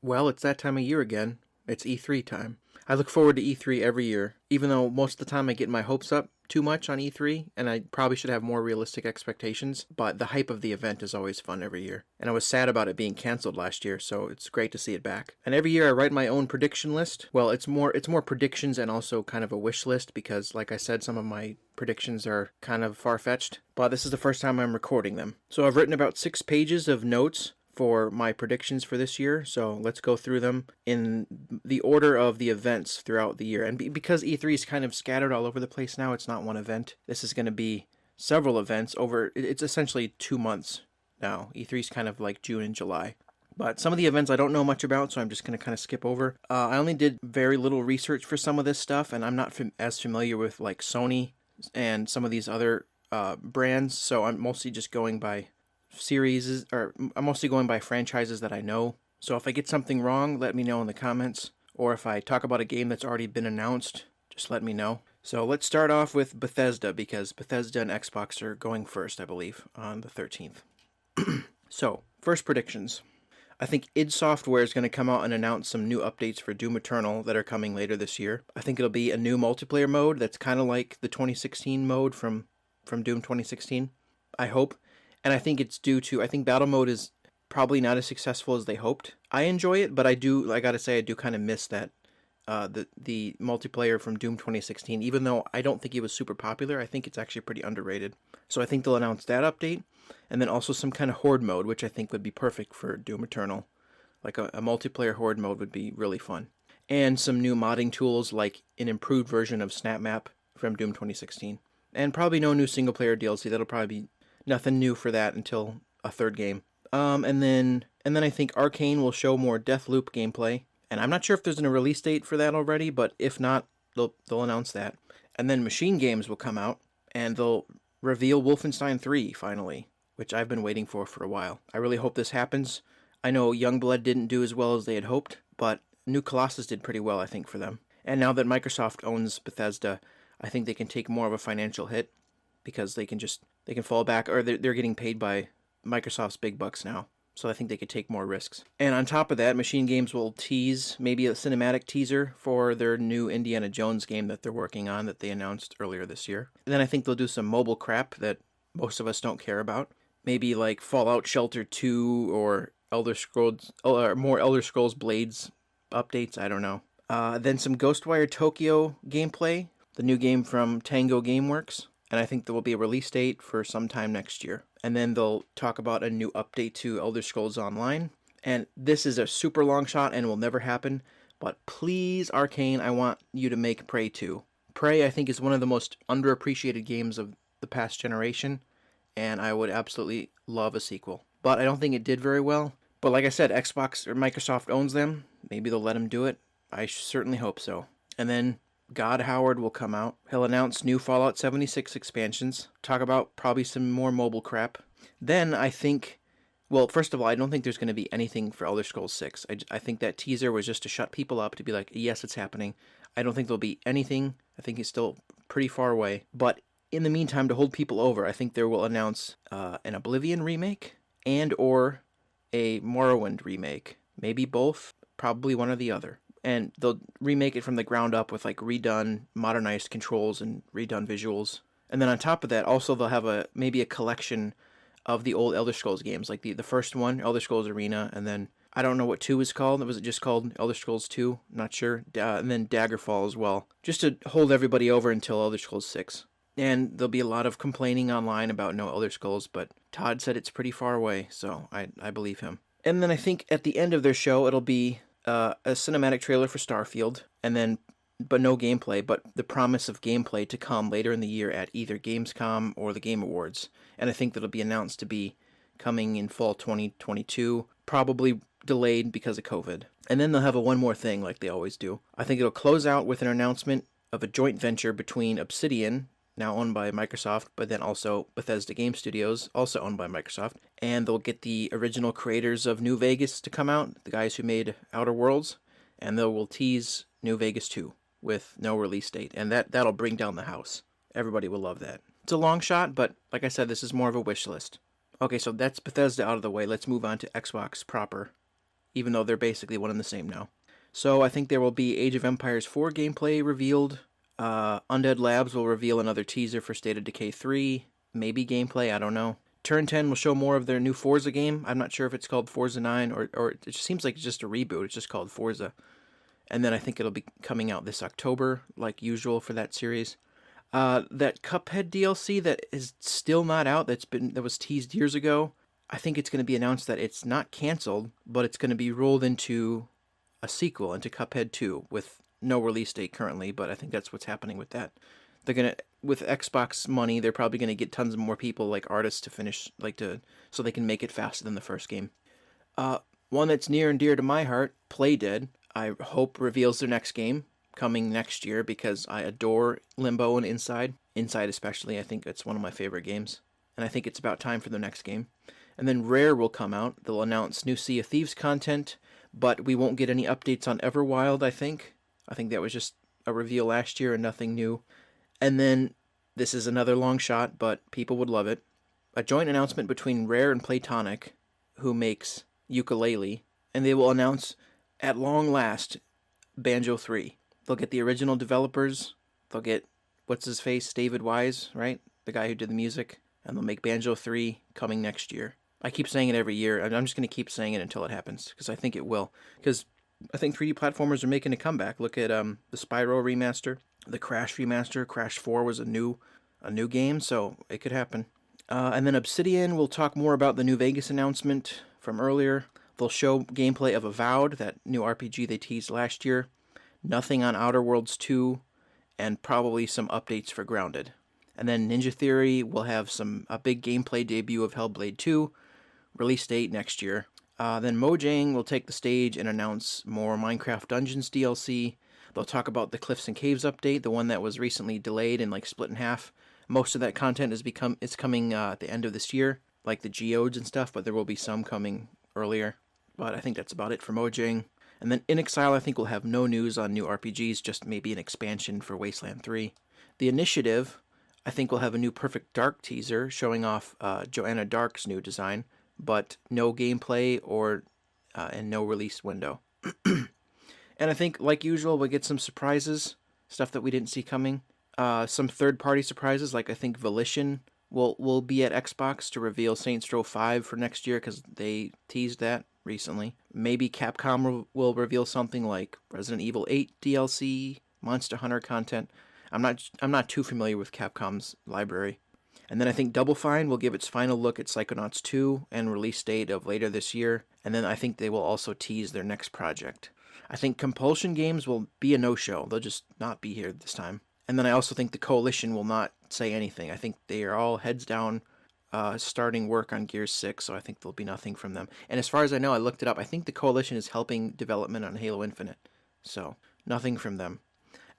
Well, it's that time of year again. It's E3 time. I look forward to E3 every year, even though most of the time I get my hopes up too much on E3, and I probably should have more realistic expectations, but the hype of the event is always fun every year. And I was sad about it being canceled last year, so it's great to see it back. And every year I write my own prediction list. Well, it's more predictions and also kind of a wish list because like I said, some of my predictions are kind of far-fetched, but this is the first time I'm recording them. So I've written about 6 pages of notes for my predictions for this year, so let's go through them in the order of the events throughout the year. And because E3 is kind of scattered all over the place now, it's not one event. This is going to be several events over, it's essentially 2 months now. E3 is kind of like June and July. But some of the events I don't know much about, so I'm just going to kind of skip over. I only did very little research for some of this stuff, and I'm not as familiar with like Sony and some of these other brands, so I'm mostly just going by series, or I'm mostly going by franchises that I know. So if I get something wrong, let me know in the comments. Or if I talk about a game that's already been announced, just let me know. So let's start off with Bethesda, because Bethesda and Xbox are going first, I believe, on the 13th. So, first predictions. I think id Software is going to come out and announce some new updates for Doom Eternal that are coming later this year. I think it'll be a new multiplayer mode that's kind of like the 2016 mode from Doom 2016. I hope. And I think it's due to, I think battle mode is probably not as successful as they hoped. I enjoy it, but I gotta say, I do kind of miss that, the multiplayer from Doom 2016, even though I don't think it was super popular. I think it's actually pretty underrated. So I think they'll announce that update, and then also some kind of horde mode, which I think would be perfect for Doom Eternal. Like a multiplayer horde mode would be really fun. And some new modding tools, like an improved version of Snap Map from Doom 2016. And probably no new single player DLC. That'll probably be nothing new for that until a third game. And then I think Arcane will show more Deathloop gameplay. And I'm not sure if there's a release date for that already, but if not, they'll announce that. And then Machine Games will come out, and they'll reveal Wolfenstein 3 finally, which I've been waiting for a while. I really hope this happens. I know Youngblood didn't do as well as they had hoped, but New Colossus did pretty well, I think, for them. And now that Microsoft owns Bethesda, I think they can take more of a financial hit, because they can fall back, or they're getting paid by Microsoft's big bucks now. So I think they could take more risks. And on top of that, Machine Games will tease maybe a cinematic teaser for their new Indiana Jones game that they're working on that they announced earlier this year. And then I think they'll do some mobile crap that most of us don't care about. Maybe like Fallout Shelter 2 or Elder Scrolls, or more Elder Scrolls Blades updates, I don't know. Then some Ghostwire Tokyo gameplay, the new game from Tango Gameworks. And I think there will be a release date for sometime next year. And then they'll talk about a new update to Elder Scrolls Online. And this is a super long shot and will never happen. But please, Arcane, I want you to make Prey 2. Prey, I think, is one of the most underappreciated games of the past generation. And I would absolutely love a sequel. But I don't think it did very well. But like I said, Xbox or Microsoft owns them. Maybe they'll let them do it. I certainly hope so. And then God Howard will come out. He'll announce new Fallout 76 expansions. Talk about probably some more mobile crap. Then I think, well, first of all, I don't think there's going to be anything for Elder Scrolls 6. I think that teaser was just to shut people up, to be like, yes, it's happening. I don't think there'll be anything. I think it's still pretty far away. But in the meantime, to hold people over, I think they will announce an Oblivion remake and or a Morrowind remake. Maybe both, probably one or the other. And they'll remake it from the ground up with like redone, modernized controls and redone visuals. And then on top of that, also they'll have maybe a collection of the old Elder Scrolls games, like the first one, Elder Scrolls Arena, and then I don't know what 2 is called. Was it just called Elder Scrolls 2? Not sure. And then Daggerfall as well, just to hold everybody over until Elder Scrolls 6. And there'll be a lot of complaining online about no Elder Scrolls, but Todd said it's pretty far away, so I believe him. And then I think at the end of their show, it'll be a cinematic trailer for Starfield, and then, but no gameplay, but the promise of gameplay to come later in the year at either Gamescom or the Game Awards. And I think that'll be announced to be coming in fall 2022, probably delayed because of COVID. And then they'll have one more thing like they always do. I think it'll close out with an announcement of a joint venture between Obsidian, now owned by Microsoft, but then also Bethesda Game Studios, also owned by Microsoft. And they'll get the original creators of New Vegas to come out, the guys who made Outer Worlds, and they will tease New Vegas 2 with no release date. And that'll bring down the house. Everybody will love that. It's a long shot, but like I said, this is more of a wish list. Okay, so that's Bethesda out of the way. Let's move on to Xbox proper. even though they're basically one and the same now. So I think there will be Age of Empires 4 gameplay revealed. Undead Labs will reveal another teaser for State of Decay 3. Maybe gameplay, I don't know. Turn 10 will show more of their new Forza game. I'm not sure if it's called Forza 9 or it just seems like it's just a reboot. It's just called Forza. And then I think it'll be coming out this October, like usual for that series. That Cuphead DLC that is still not out, that was teased years ago. I think it's going to be announced that it's not canceled, but it's going to be rolled into a sequel, into Cuphead 2, with no release date currently, but I think that's what's happening with that. They're going to, with Xbox money, they're probably going to get tons of more people, like artists, to finish, so they can make it faster than the first game. One that's near and dear to my heart, Playdead, I hope reveals their next game, coming next year, because I adore Limbo and Inside. Inside especially, I think it's one of my favorite games. And I think it's about time for the next game. And then Rare will come out. They'll announce new Sea of Thieves content, but we won't get any updates on Everwild, I think. I think that was just a reveal last year and nothing new. And then, this is another long shot, but people would love it. A joint announcement between Rare and Playtonic, who makes Yooka-Laylee, and they will announce, at long last, Banjo 3. They'll get the original developers, they'll get, what's-his-face, David Wise, right? The guy who did the music, and they'll make Banjo 3 coming next year. I keep saying it every year, I'm just going to keep saying it until it happens, because I think it will. Because I think 3D platformers are making a comeback. Look at the Spyro remaster, the Crash remaster. Crash 4 was a new game, so it could happen. And then Obsidian will talk more about the New Vegas announcement from earlier. They'll show gameplay of Avowed, that new RPG they teased last year. Nothing on Outer Worlds 2, and probably some updates for Grounded. And then Ninja Theory will have a big gameplay debut of Hellblade 2, release date next year. Then Mojang will take the stage and announce more Minecraft Dungeons DLC. They'll talk about the Cliffs and Caves update, the one that was recently delayed and split in half. Most of that content is coming at the end of this year, like the geodes and stuff, but there will be some coming earlier. But I think that's about it for Mojang. And then In Exile, I think, will have no news on new RPGs, just maybe an expansion for Wasteland 3. The Initiative, I think, will have a new Perfect Dark teaser showing off Joanna Dark's new design, but no gameplay and no release window. And I think, like usual, we'll get some surprises, stuff that we didn't see coming. Some third-party surprises, like I think Volition will be at Xbox to reveal Saints Row 5 for next year, because they teased that recently. Maybe Capcom will reveal something like Resident Evil 8 DLC, Monster Hunter content. I'm not too familiar with Capcom's library. And then I think Double Fine will give its final look at Psychonauts 2 and release date of later this year. And then I think they will also tease their next project. I think Compulsion Games will be a no-show. They'll just not be here this time. And then I also think the Coalition will not say anything. I think they are all heads down starting work on Gears 6, so I think there'll be nothing from them. And as far as I know, I looked it up, I think the Coalition is helping development on Halo Infinite. So, nothing from them.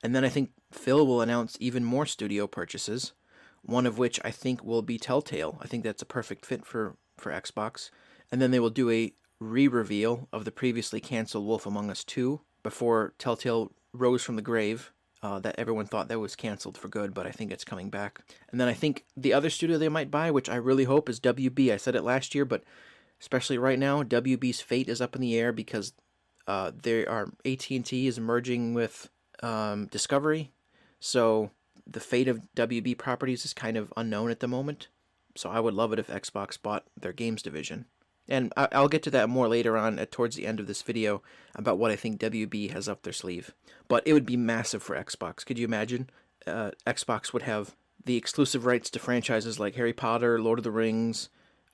And then I think Phil will announce even more studio purchases, one of which I think will be Telltale. I think that's a perfect fit for Xbox. And then they will do a re-reveal of the previously canceled Wolf Among Us 2 before Telltale rose from the grave. That everyone thought that was canceled for good, but I think it's coming back. And then I think the other studio they might buy, which I really hope, is WB. I said it last year, but especially right now, WB's fate is up in the air because AT&T is merging with Discovery. So the fate of WB properties is kind of unknown at the moment. So I would love it if Xbox bought their games division. And I'll get to that more later on towards the end of this video about what I think WB has up their sleeve. But it would be massive for Xbox. Could you imagine? Xbox would have the exclusive rights to franchises like Harry Potter, Lord of the Rings,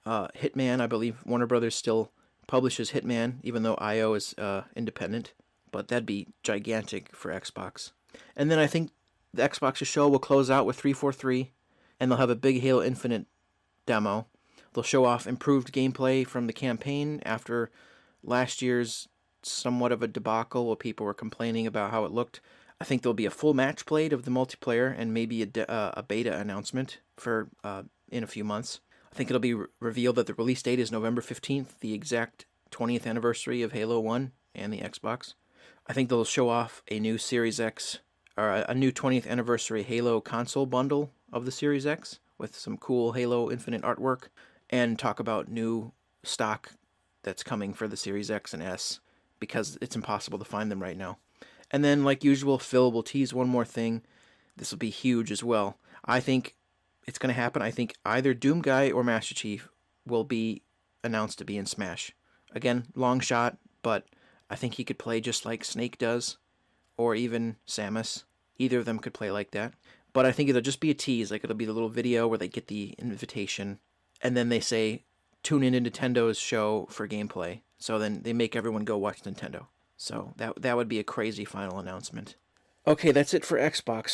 Hitman. I believe Warner Brothers still publishes Hitman, even though IO is independent. But that'd be gigantic for Xbox. And then I think the Xbox show will close out with 343, and they'll have a big Halo Infinite demo. They'll show off improved gameplay from the campaign after last year's somewhat of a debacle where people were complaining about how it looked. I think there'll be a full match played of the multiplayer and maybe a beta announcement for in a few months. I think it'll be revealed that the release date is November 15th, the exact 20th anniversary of Halo 1 and the Xbox. I think they'll show off a new Series X, or a new 20th anniversary Halo console bundle of the Series X with some cool Halo Infinite artwork, and talk about new stock that's coming for the Series X and S because it's impossible to find them right now. And then, like usual, Phil will tease one more thing. This will be huge as well. I think it's going to happen. I think either Doom Guy or Master Chief will be announced to be in Smash. Again, long shot, but I think he could play just like Snake does, or even Samus. Either of them could play like that. But I think it'll just be a tease. Like, it'll be the little video where they get the invitation, and then they say, tune into Nintendo's show for gameplay. So then they make everyone go watch Nintendo. So that would be a crazy final announcement. Okay, that's it for Xbox.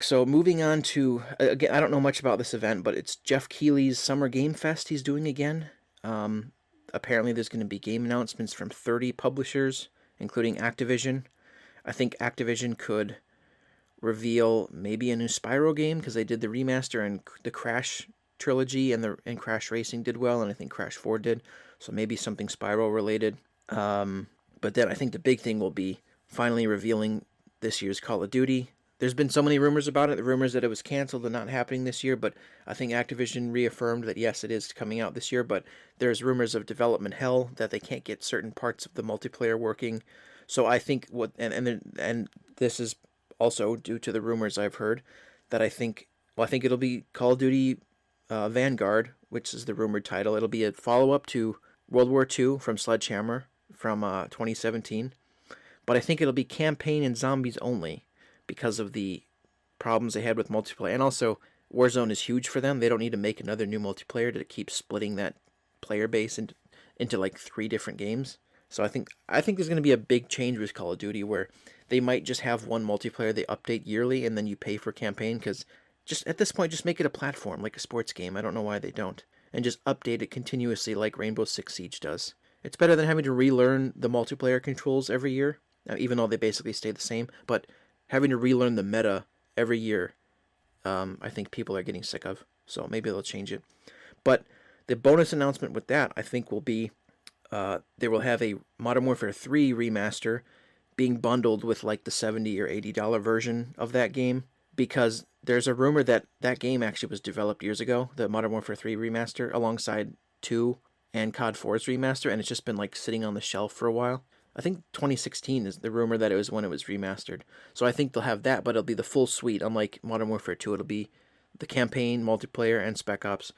So moving on to, again, I don't know much about this event, but it's Jeff Keighley's Summer Game Fest he's doing again. Apparently there's going to be game announcements from 30 publishers, including Activision. I think Activision could reveal maybe a new Spyro game because they did the remaster, and the Crash trilogy and Crash Racing did well, and I think Crash 4 did. So maybe something Spyro related. But then I think the big thing will be finally revealing this year's Call of Duty. There's been so many rumors about it, the rumors that it was canceled and not happening this year, but I think Activision reaffirmed that yes, it is coming out this year, but there's rumors of development hell that they can't get certain parts of the multiplayer working. So I think and this is also due to the rumors I've heard that I think it'll be Call of Duty Vanguard, which is the rumored title. It'll be a follow-up to World War II from Sledgehammer from 2017, but I think it'll be campaign and zombies only, because of the problems they had with multiplayer. And also, Warzone is huge for them. They don't need to make another new multiplayer to keep splitting that player base into like 3 different games. So I think there's going to be a big change with Call of Duty where they might just have one multiplayer they update yearly and then you pay for campaign, because just at this point, just make it a platform like a sports game. I don't know why they don't. And just update it continuously like Rainbow Six Siege does. It's better than having to relearn the multiplayer controls every year, even though they basically stay the same. But having to relearn the meta every year, I think people are getting sick of. So maybe they'll change it. But the bonus announcement with that, I think, will be they will have a Modern Warfare 3 remaster being bundled with like the $70 or $80 version of that game, because there's a rumor that that game actually was developed years ago, the Modern Warfare 3 remaster, alongside 2 and COD 4's remaster, and it's just been like sitting on the shelf for a while. I think 2016 is the rumor that it was when it was remastered. So I think they'll have that, but it'll be the full suite. Unlike Modern Warfare 2, it'll be the campaign, multiplayer, and Spec Ops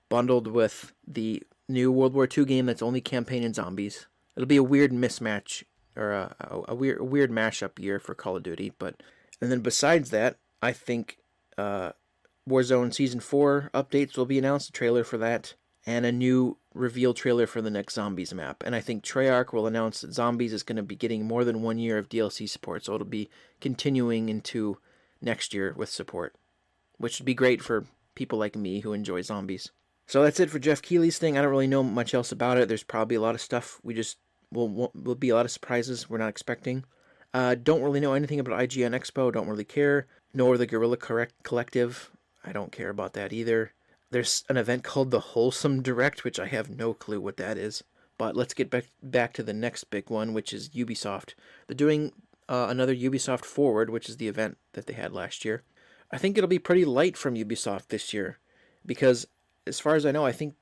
bundled with the new World War II game that's only campaign and zombies. It'll be a weird mismatch, or a weird mashup year for Call of Duty. And then besides that, I think Warzone Season 4 updates will be announced, a trailer for that, and a new reveal trailer for the next Zombies map. And I think Treyarch will announce that Zombies is going to be getting more than 1 year of DLC support, so it'll be continuing into next year with support, which would be great for people like me who enjoy zombies. So that's it for Jeff Keighley's thing. I don't really know much else about it. There's probably a lot of stuff will be a lot of surprises we're not expecting. Don't really know anything about IGN Expo. Don't really care. Nor the Guerrilla Collective. I don't care about that either. There's an event called the Wholesome Direct, which I have no clue what that is. But let's get back to the next big one, which is Ubisoft. They're doing another Ubisoft Forward, which is the event that they had last year. I think it'll be pretty light from Ubisoft this year, because as far as I know, I think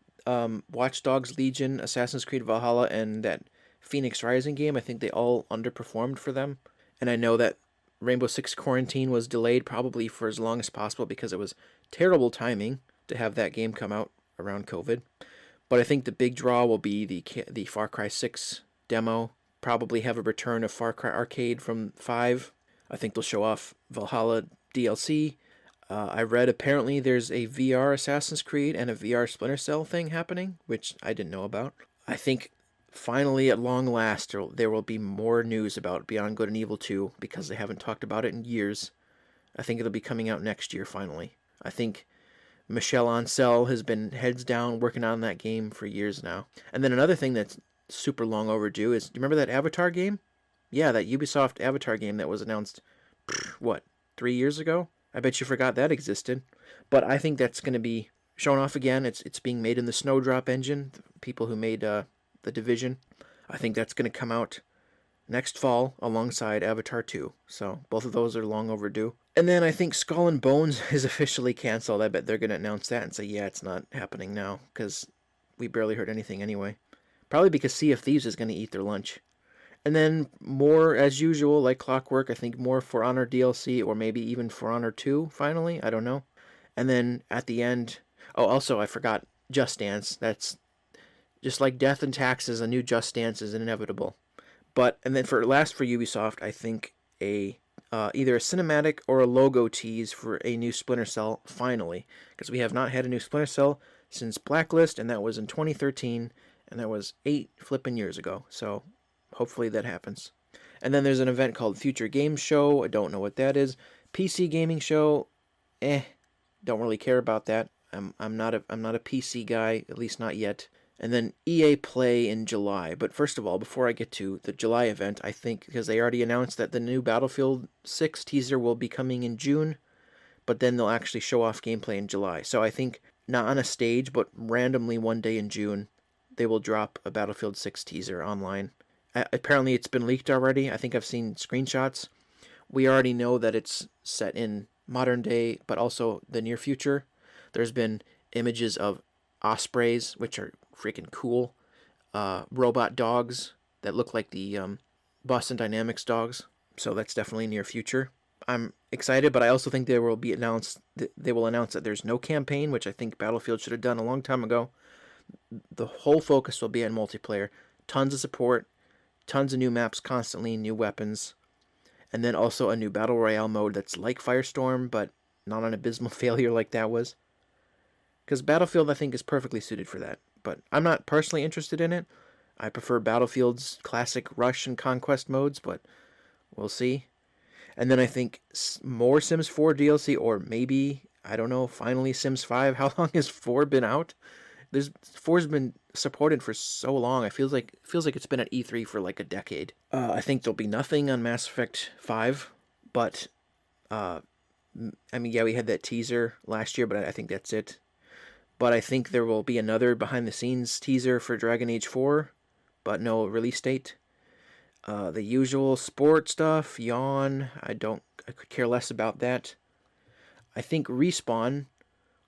Watch Dogs Legion, Assassin's Creed Valhalla, and that Phoenix Rising game, I think they all underperformed for them. And I know that Rainbow Six Quarantine was delayed probably for as long as possible because it was terrible timing to have that game come out around COVID. But I think the big draw will be the Far Cry 6 demo. Probably have a return of Far Cry Arcade from 5. I think they'll show off Valhalla DLC. I read apparently there's a VR Assassin's Creed and a VR Splinter Cell thing happening, which I didn't know about. I think finally, at long last, there will be more news about Beyond Good and Evil 2, because they haven't talked about it in years. I think it'll be coming out next year, finally. I think Michel Ancel has been heads down working on that game for years now. And then another thing that's super long overdue is, do you remember that Avatar game? Yeah, that Ubisoft Avatar game that was announced, 3 years ago? I bet you forgot that existed. But I think that's going to be shown off again. It's being made in the Snowdrop engine, the people who made The Division. I think that's going to come out next fall alongside Avatar 2. So both of those are long overdue. And then I think Skull and Bones is officially canceled. I bet they're going to announce that and say, yeah, it's not happening now, because we barely heard anything anyway. Probably because Sea of Thieves is going to eat their lunch. And then more, as usual, like clockwork, I think more For Honor DLC, or maybe even For Honor 2, finally. I don't know. And then at the end... Oh, also, I forgot Just Dance. That's just like death and taxes, a new Just Dance is inevitable. And then for Ubisoft, I think either a cinematic or a logo tease for a new Splinter Cell, finally. Because we have not had a new Splinter Cell since Blacklist, and that was in 2013, and that was 8 flipping years ago. So hopefully that happens. And then there's an event called Future Games Show. I don't know what that is. PC Gaming Show, don't really care about that. I'm not a PC guy, at least not yet. And then EA Play in July. But first of all, before I get to the July event, I think, because they already announced that the new Battlefield 6 teaser will be coming in June, but then they'll actually show off gameplay in July. So I think, not on a stage, but randomly one day in June, they will drop a Battlefield 6 teaser online. Apparently it's been leaked already. I think I've seen screenshots. We already know that it's set in modern day, but also the near future. There's been images of ospreys, which are freaking cool. Robot dogs that look like the Boston Dynamics dogs. So that's definitely near future. I'm excited, but I also think they will announce that there's no campaign, which I think Battlefield should have done a long time ago. The whole focus will be on multiplayer. Tons of support, tons of new maps constantly, new weapons, and then also a new Battle Royale mode that's like Firestorm, but not an abysmal failure like that was. Because Battlefield, I think, is perfectly suited for that. But I'm not personally interested in it. I prefer Battlefield's classic rush and conquest modes, but we'll see. And then I think more Sims 4 DLC, or maybe, I don't know, finally Sims 5. How long has 4 been out? 4's been supported for so long. It feels like it's been at E3 for like a decade. I think there'll be nothing on Mass Effect 5, but I mean, yeah, we had that teaser last year, but I think that's it. But I think there will be another behind-the-scenes teaser for Dragon Age 4, but no release date. The usual sport stuff, yawn. I could care less about that. I think Respawn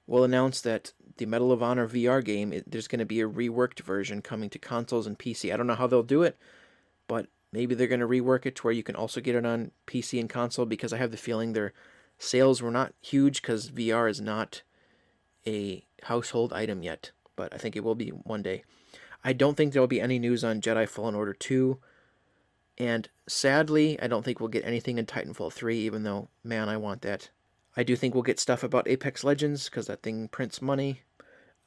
will announce that the Medal of Honor VR game, there's going to be a reworked version coming to consoles and PC. I don't know how they'll do it, but maybe they're going to rework it to where you can also get it on PC and console, because I have the feeling their sales were not huge because VR is not a household item yet, but I think it will be one day. I don't think there will be any news on Jedi Fallen Order 2, and sadly, I don't think we'll get anything in Titanfall 3, even though, man, I want that. I do think we'll get stuff about Apex Legends, because that thing prints money.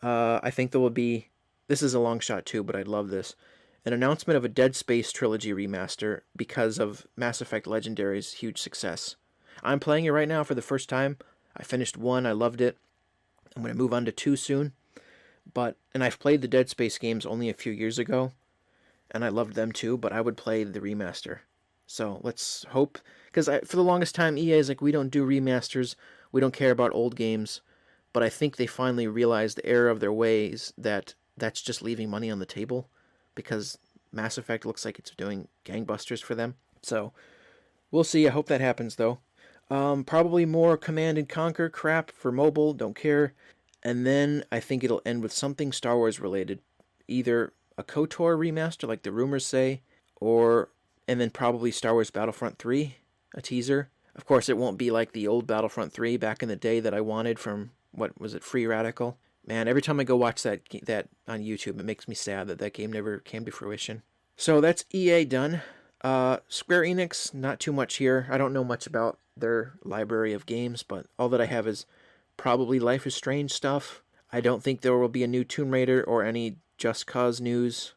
I think there will be, this is a long shot too, but I'd love this, an announcement of a Dead Space trilogy remaster because of Mass Effect Legendary's huge success. I'm playing it right now for the first time. I finished 1, I loved it. I'm going to move on to 2 soon. And I've played the Dead Space games only a few years ago, and I loved them too, but I would play the remaster. So let's hope, because for the longest time, EA is like, we don't do remasters, we don't care about old games, but I think they finally realized the error of their ways, that's just leaving money on the table, because Mass Effect looks like it's doing gangbusters for them. So we'll see. I hope that happens, though. Probably more Command & Conquer crap for mobile, don't care. And then I think it'll end with something Star Wars related. Either a KOTOR remaster, like the rumors say, and then probably Star Wars Battlefront 3, a teaser. Of course, it won't be like the old Battlefront 3 back in the day that I wanted from, what was it, Free Radical? Man, every time I go watch that on YouTube, it makes me sad that game never came to fruition. So that's EA done. Square Enix, not too much here. I don't know much about their library of games, but all that I have is probably Life is Strange stuff. I don't think there will be a new Tomb Raider or any Just Cause news.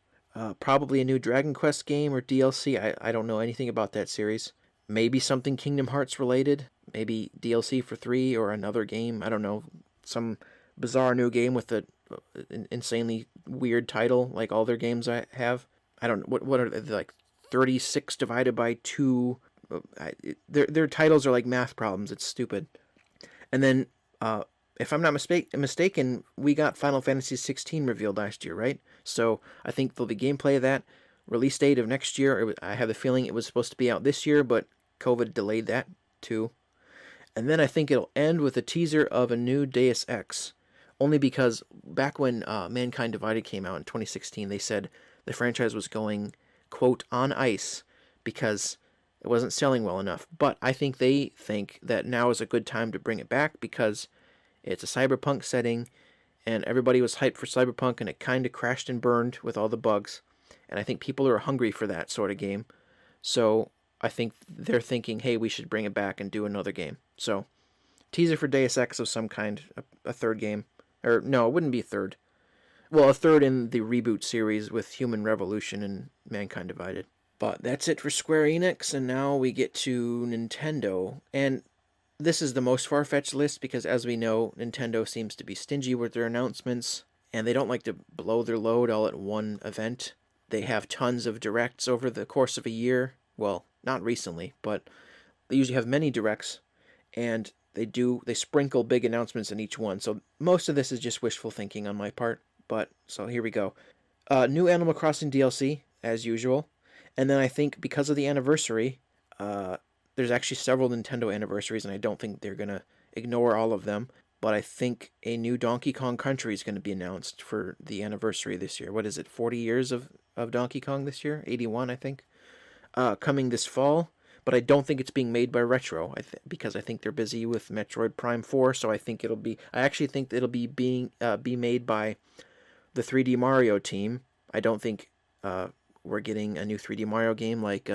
Probably a new Dragon Quest game or DLC. I don't know anything about that series. Maybe something Kingdom Hearts related. Maybe DLC for 3 or another game. I don't know. Some bizarre new game with an insanely weird title like all their games I have. I don't know. What are they, like 36 divided by 2? Their titles are like math problems. It's stupid. And then, if I'm not mistaken, we got Final Fantasy 16 revealed last year, right? So I think there'll be gameplay of that. Release date of next year. I have the feeling it was supposed to be out this year, but COVID delayed that too. And then I think it'll end with a teaser of a new Deus Ex. Only because back when Mankind Divided came out in 2016, they said the franchise was going, quote, on ice because it wasn't selling well enough. But I think they think that now is a good time to bring it back because it's a cyberpunk setting and everybody was hyped for cyberpunk and it kind of crashed and burned with all the bugs. And I think people are hungry for that sort of game. So I think they're thinking, hey, we should bring it back and do another game. So teaser for Deus Ex of some kind, a third game. Or no, it wouldn't be a third. Well, a third in the reboot series with Human Revolution and Mankind Divided. But that's it for Square Enix, and now we get to Nintendo. And this is the most far-fetched list because, as we know, Nintendo seems to be stingy with their announcements, and they don't like to blow their load all at one event. They have tons of directs over the course of a year. Well, not recently, but they usually have many directs, and they sprinkle big announcements in each one. So most of this is just wishful thinking on my part. But so here we go. New Animal Crossing DLC as usual, and then I think because of the anniversary, there's actually several Nintendo anniversaries, and I don't think they're gonna ignore all of them. But I think a new Donkey Kong Country is going to be announced for the anniversary this year. What is it? 40 years of Donkey Kong this year? 81, I think. Coming this fall. But I don't think it's being made by Retro, because I think they're busy with Metroid Prime 4. So I actually think it'll be made by the 3D Mario team. I don't think we're getting a new 3D Mario game like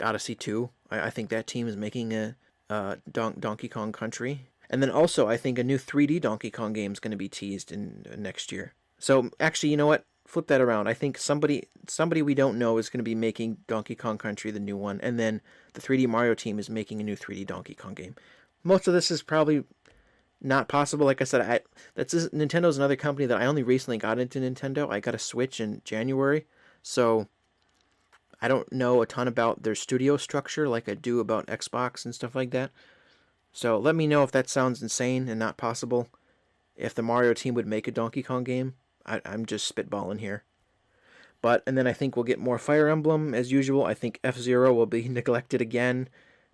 Odyssey 2. I think that team is making a Donkey Kong Country. And then also, I think a new 3D Donkey Kong game is going to be teased in next year. So actually, you know what? Flip that around. I think somebody we don't know is going to be making Donkey Kong Country, the new one, and then the 3D Mario team is making a new 3D Donkey Kong game. Most of this is probably not possible. Like I said, Nintendo's another company that I only recently got into Nintendo. I got a Switch in January, so I don't know a ton about their studio structure like I do about Xbox and stuff like that. So let me know if that sounds insane and not possible. If the Mario team would make a Donkey Kong game. I'm just spitballing here. And then I think we'll get more Fire Emblem as usual. I think F-Zero will be neglected again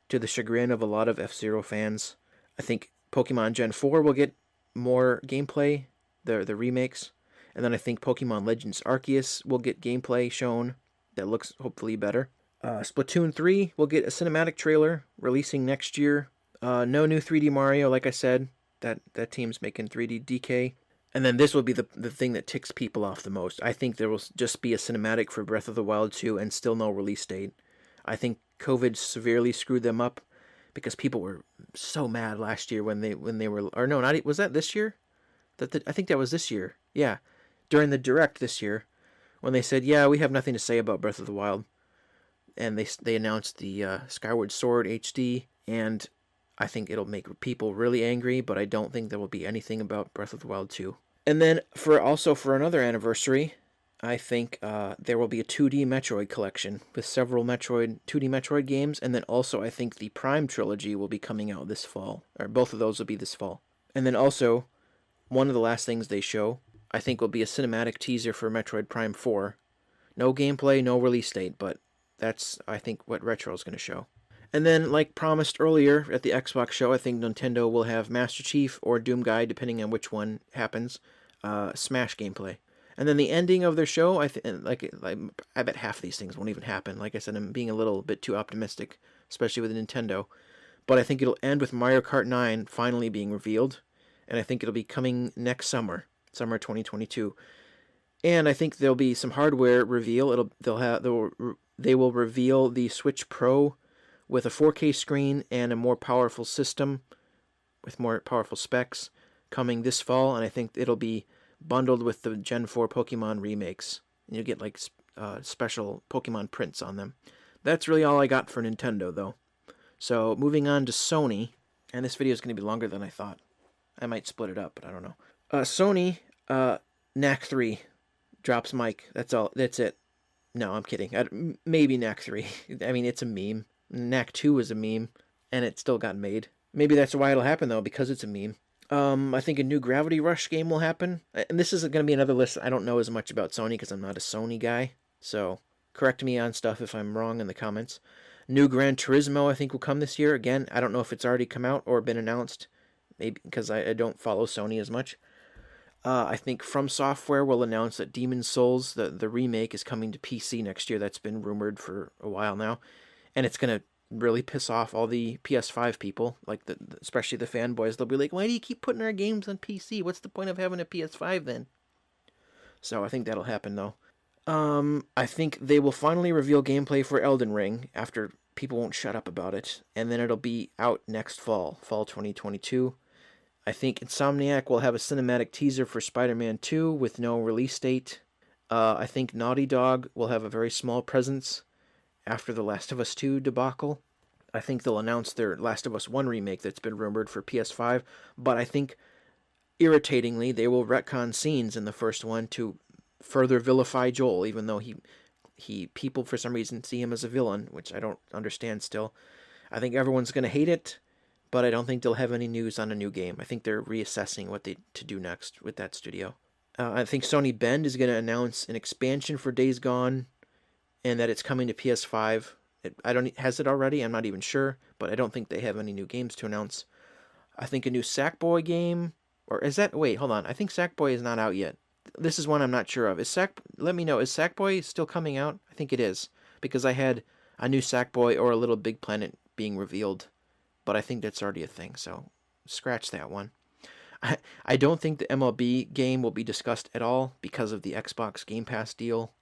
to the chagrin of a lot of F-Zero fans. I think Pokemon Gen 4 will get more gameplay, the remakes. And then I think Pokemon Legends Arceus will get gameplay shown that looks hopefully better. Splatoon 3 will get a cinematic trailer releasing next year. No new 3D Mario, like I said. That team's making 3D DK. And then this will be the thing that ticks people off the most. I think there will just be a cinematic for Breath of the Wild 2 and still no release date. I think COVID severely screwed them up because people were so mad last year when they were, or no, not, was that this year? I think that was this year. Yeah, during the Direct this year when they said, yeah, we have nothing to say about Breath of the Wild. And they announced the Skyward Sword HD, and I think it'll make people really angry, but I don't think there will be anything about Breath of the Wild 2. And then for another anniversary, I think there will be a 2D Metroid collection with several 2D Metroid games, and then also I think the Prime trilogy will be coming out this fall, or both of those will be this fall. And then also, one of the last things they show, I think will be a cinematic teaser for Metroid Prime 4. No gameplay, no release date, but that's, I think, what Retro is going to show. And then, like promised earlier at the Xbox show, I think Nintendo will have Master Chief or Doom Guy, depending on which one happens, Smash gameplay. And then the ending of their show, I bet half of these things won't even happen. Like I said, I'm being a little bit too optimistic, especially with Nintendo. But I think it'll end with Mario Kart 9 finally being revealed, and I think it'll be coming next summer 2022. And I think there'll be some hardware reveal. They will reveal the Switch Pro with a 4K screen and a more powerful system with more powerful specs coming this fall, and I think it'll be bundled with the Gen 4 Pokemon remakes. And you'll get like special Pokemon prints on them. That's really all I got for Nintendo, though. So moving on to Sony, and this video is going to be longer than I thought. I might split it up, but I don't know. Sony, Knack 3 drops mic. That's all. That's it. No, I'm kidding. Maybe Knack 3. I mean, it's a meme. Knack 2 is a meme, and it still got made. Maybe that's why it'll happen, though, because it's a meme. I think a new Gravity Rush game will happen. And this is going to be another list. I don't know as much about Sony because I'm not a Sony guy. So correct me on stuff if I'm wrong in the comments. New Gran Turismo, I think, will come this year. Again, I don't know if it's already come out or been announced. Maybe because I don't follow Sony as much. I think From Software will announce that Demon's Souls, the remake, is coming to PC next year. That's been rumored for a while now. And it's going to really piss off all the PS5 people, like especially the fanboys. They'll be like, why do you keep putting our games on PC? What's the point of having a PS5 then? So I think that'll happen, though. I think they will finally reveal gameplay for Elden Ring after people won't shut up about it. And then it'll be out next fall 2022. I think Insomniac will have a cinematic teaser for Spider-Man 2 with no release date. I think Naughty Dog will have a very small presence after the Last of Us 2 debacle. I think they'll announce their Last of Us 1 remake that's been rumored for PS5, but I think, irritatingly, they will retcon scenes in the first one to further vilify Joel, even though people for some reason see him as a villain, which I don't understand still. I think everyone's going to hate it, but I don't think they'll have any news on a new game. I think they're reassessing what to do next with that studio. I think Sony Bend is going to announce an expansion for Days Gone, and that it's coming to PS5. Has it already? I'm not even sure, but I don't think they have any new games to announce. I think a new Sackboy game, or is that? Wait, hold on. I think Sackboy is not out yet. This is one I'm not sure of. Let me know. Is Sackboy still coming out? I think it is, because I had a new Sackboy or a Little Big Planet being revealed, but I think that's already a thing. So scratch that one. I don't think the MLB game will be discussed at all because of the Xbox Game Pass deal.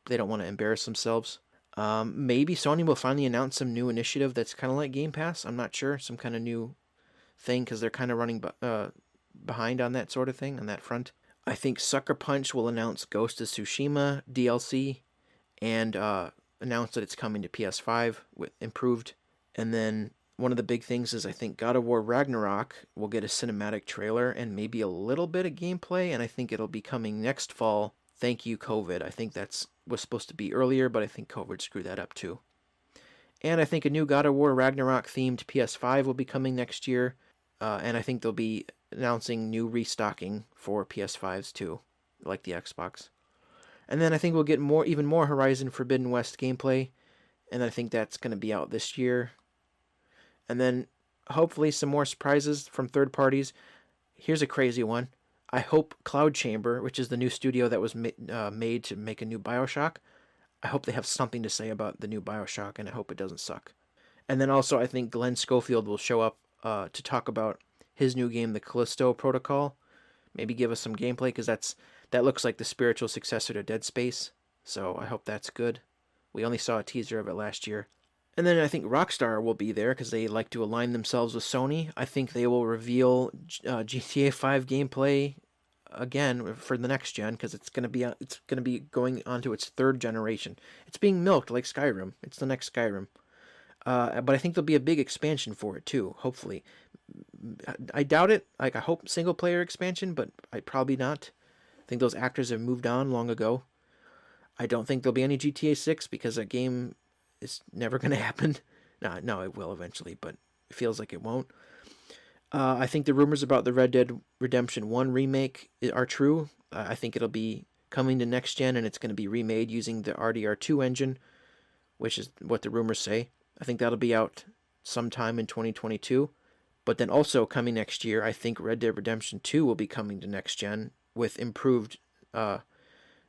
They don't want to embarrass themselves. Maybe Sony will finally announce some new initiative that's kind of like Game Pass. I'm not sure. Some kind of new thing, because they're kind of running behind on that sort of thing, on that front. I think Sucker Punch will announce Ghost of Tsushima DLC and announce that it's coming to PS5 with improved. And then one of the big things is I think God of War Ragnarok will get a cinematic trailer and maybe a little bit of gameplay, and I think it'll be coming next fall. Thank you, COVID. I think was supposed to be earlier, but I think COVID screwed that up too. And I think a new God of War Ragnarok themed PS5 will be coming next year, and I think they'll be announcing new restocking for PS5s too, like the Xbox. And then I think we'll get even more Horizon Forbidden West gameplay, and I think that's going to be out this year. And then hopefully some more surprises from third parties. Here's a crazy one. I hope Cloud Chamber, which is the new studio that was made to make a new BioShock, I hope they have something to say about the new BioShock, and I hope it doesn't suck. And then also I think Glenn Schofield will show up to talk about his new game, The Callisto Protocol. Maybe give us some gameplay, because that looks like the spiritual successor to Dead Space. So I hope that's good. We only saw a teaser of it last year. And then I think Rockstar will be there because they like to align themselves with Sony. I think they will reveal GTA 5 gameplay again for the next gen, because it's going to be going on to its third generation. It's being milked like Skyrim. It's the next Skyrim. But I think there'll be a big expansion for it too, hopefully. I doubt it. I hope single player expansion, but probably not. I think those actors have moved on long ago. I don't think there'll be any GTA 6 because that game is never going to happen. No, it will eventually, but it feels like it won't. I think the rumors about the Red Dead Redemption 1 remake are true. I think it'll be coming to next gen, and it's going to be remade using the RDR2 engine, which is what the rumors say. I think that'll be out sometime in 2022. But then also coming next year, I think Red Dead Redemption 2 will be coming to next gen with improved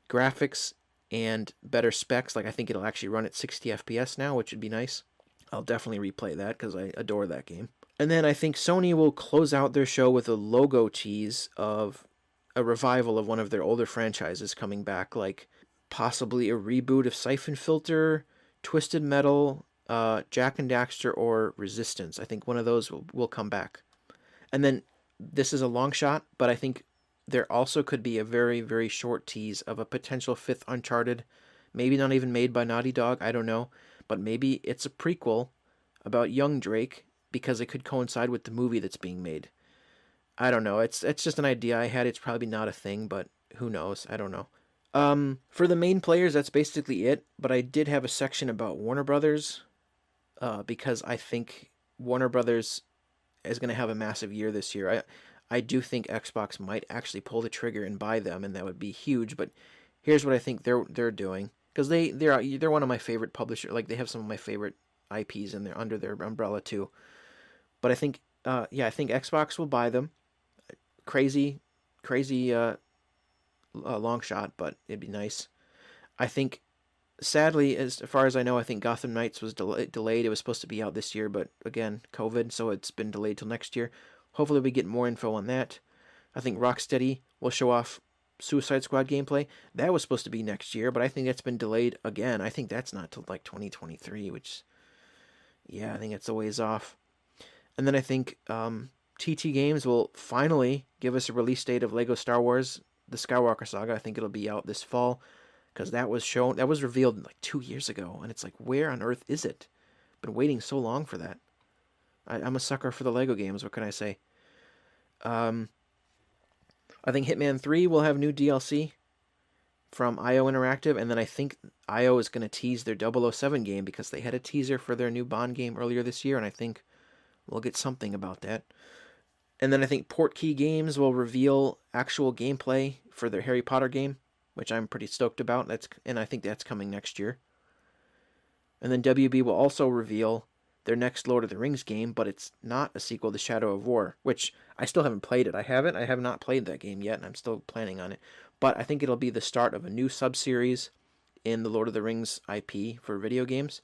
graphics and better specs. Like, I think it'll actually run at 60 FPS now, which would be nice. I'll definitely replay that because I adore that game. And then I think Sony will close out their show with a logo tease of a revival of one of their older franchises coming back, like possibly a reboot of Siphon Filter, Twisted Metal, Jak and Daxter, or Resistance. I think one of those will come back. And then this is a long shot, but I think there also could be a very, very short tease of a potential fifth Uncharted, maybe not even made by Naughty Dog, I don't know, but maybe it's a prequel about young Drake, because it could coincide with the movie that's being made. I don't know. It's just an idea I had. It's probably not a thing, but who knows? I don't know. For the main players, that's basically it. But I did have a section about Warner Brothers, because I think Warner Brothers is going to have a massive year this year. I do think Xbox might actually pull the trigger and buy them, and that would be huge. But here's what I think they're doing, because they're one of my favorite publishers. Like, they have some of my favorite IPs in there under their umbrella too. But I think, I think Xbox will buy them. Crazy, crazy long shot, but it'd be nice. I think, sadly, as far as I know, I think Gotham Knights was delayed. It was supposed to be out this year, but again, COVID, so it's been delayed till next year. Hopefully, we get more info on that. I think Rocksteady will show off Suicide Squad gameplay. That was supposed to be next year, but I think that's been delayed again. I think that's not till like 2023, which, yeah, I think it's a ways off. And then I think TT Games will finally give us a release date of Lego Star Wars: The Skywalker Saga. I think it'll be out this fall, because that was revealed like 2 years ago, and it's like, where on earth is it? Been waiting so long for that. I'm a sucker for the Lego games. What can I say? I think Hitman 3 will have new DLC from IO Interactive, and then I think IO is going to tease their 007 game, because they had a teaser for their new Bond game earlier this year, and I think we'll get something about that. And then I think Portkey Games will reveal actual gameplay for their Harry Potter game, which I'm pretty stoked about. And I think that's coming next year. And then WB will also reveal their next Lord of the Rings game, but it's not a sequel to Shadow of War, which I still haven't played it. I have not played that game yet, and I'm still planning on it. But I think it'll be the start of a new sub-series in the Lord of the Rings IP for video games.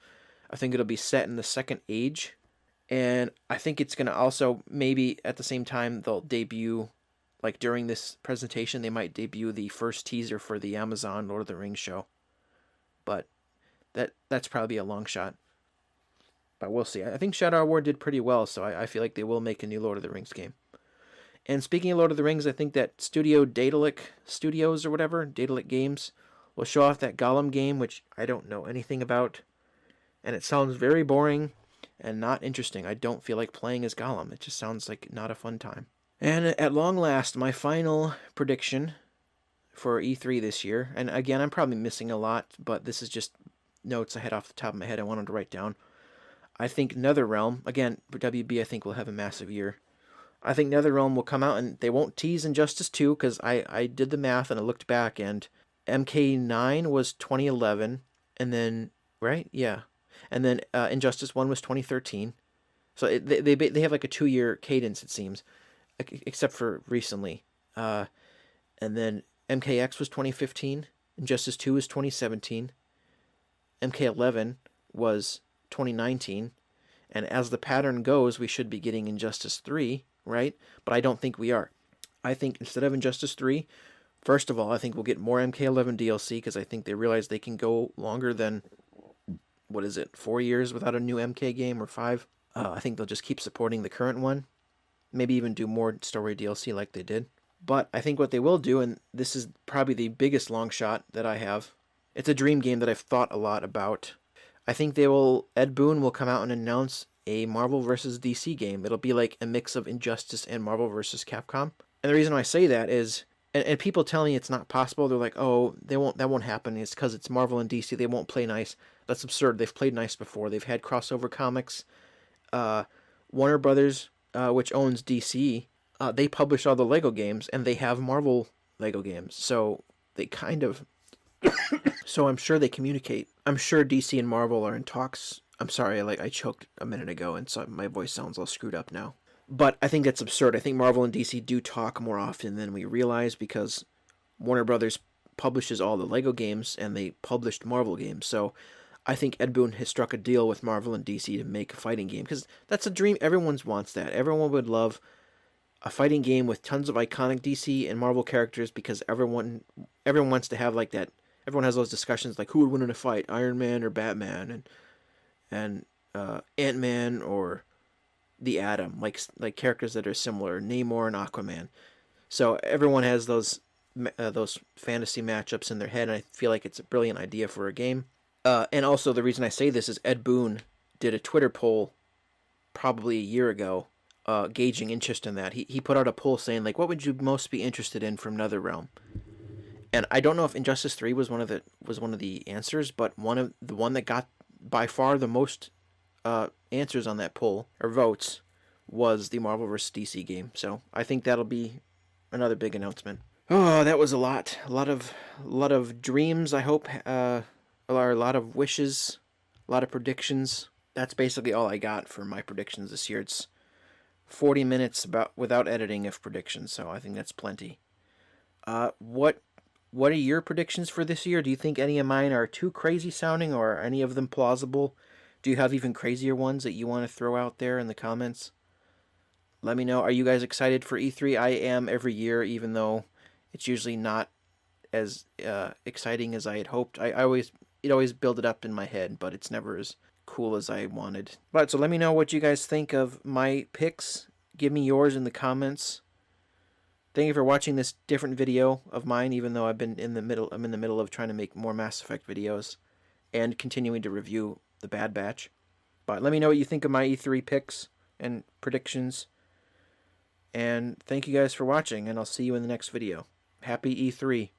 I think it'll be set in the Second Age, and I think it's going to also, maybe at the same time, they'll debut, like during this presentation, they might debut the first teaser for the Amazon Lord of the Rings show. But that's probably a long shot. But we'll see. I think Shadow of War did pretty well, so I feel like they will make a new Lord of the Rings game. And speaking of Lord of the Rings, I think that Studio Daedalic Studios or whatever, Daedalic Games, will show off that Gollum game, which I don't know anything about. And it sounds very boring and not interesting. I don't feel like playing as Gollum. It just sounds like not a fun time. And at long last, my final prediction for E3 this year, and again, I'm probably missing a lot, but this is just notes I had off the top of my head I wanted to write down. I think NetherRealm, again, WB I think will have a massive year. I think NetherRealm will come out, and they won't tease Injustice 2, because I did the math and I looked back, and MK9 was 2011, and then, right? Yeah. And then Injustice 1 was 2013. So they have like a 2-year cadence, it seems, except for recently. And then MKX was 2015, Injustice 2 was 2017, MK11 was 2019, and as the pattern goes, we should be getting Injustice 3, right? But I don't think we are. I think instead of Injustice 3, first of all, I think we'll get more MK11 DLC, because I think they realize they can go longer than, 4 years without a new MK game, or 5. I think they'll just keep supporting the current one. Maybe even do more story DLC like they did. But I think what they will do, and this is probably the biggest long shot that I have, it's a dream game that I've thought a lot about. I think Ed Boon will come out and announce a Marvel vs. DC game. It'll be like a mix of Injustice and Marvel vs. Capcom. And the reason why I say that is, and people tell me it's not possible. They're like, oh, that won't happen. It's because it's Marvel and DC. They won't play nice. That's absurd. They've played nice before. They've had crossover comics. Warner Brothers, which owns DC, they publish all the Lego games, and they have Marvel Lego games. So they kind of... So I'm sure they communicate. I'm sure DC and Marvel are in talks. I'm sorry, I choked a minute ago, and so my voice sounds all screwed up now. But I think that's absurd. I think Marvel and DC do talk more often than we realize, because Warner Brothers publishes all the Lego games, and they published Marvel games. So I think Ed Boon has struck a deal with Marvel and DC to make a fighting game, because that's a dream. Everyone wants that. Everyone would love a fighting game with tons of iconic DC and Marvel characters, because everyone wants to have like that. Everyone has those discussions like, who would win in a fight, Iron Man or Batman, and Ant-Man or the Atom, like characters that are similar, Namor and Aquaman. So everyone has those fantasy matchups in their head, and I feel like it's a brilliant idea for a game. And also the reason I say this is Ed Boon did a Twitter poll probably a year ago, gauging interest in that. He put out a poll saying, like, what would you most be interested in from NetherRealm? And I don't know if Injustice 3 was one of the answers, but the one that got by far the most answers on that poll, or votes, was the Marvel vs. DC game. So I think that'll be another big announcement. Oh, that was a lot of dreams, I hope, a lot of wishes, a lot of predictions. that's basically all I got for my predictions this year. It's 40 minutes about without editing of predictions, so I think that's plenty. What are your predictions for this year? Do you think any of mine are too crazy sounding, or are any of them plausible? Do you have even crazier ones that you want to throw out there in the comments? Let me know. Are you guys excited for E3? I am every year, even though it's usually not as exciting as I had hoped. I always build it up in my head, but it's never as cool as I wanted. But so let me know what you guys think of my picks. Give me yours in the comments. Thank you for watching this different video of mine, even though I'm in the middle of trying to make more Mass Effect videos and continuing to review the Bad Batch. But let me know what you think of my E3 picks and predictions. And thank you guys for watching, and I'll see you in the next video. Happy E3.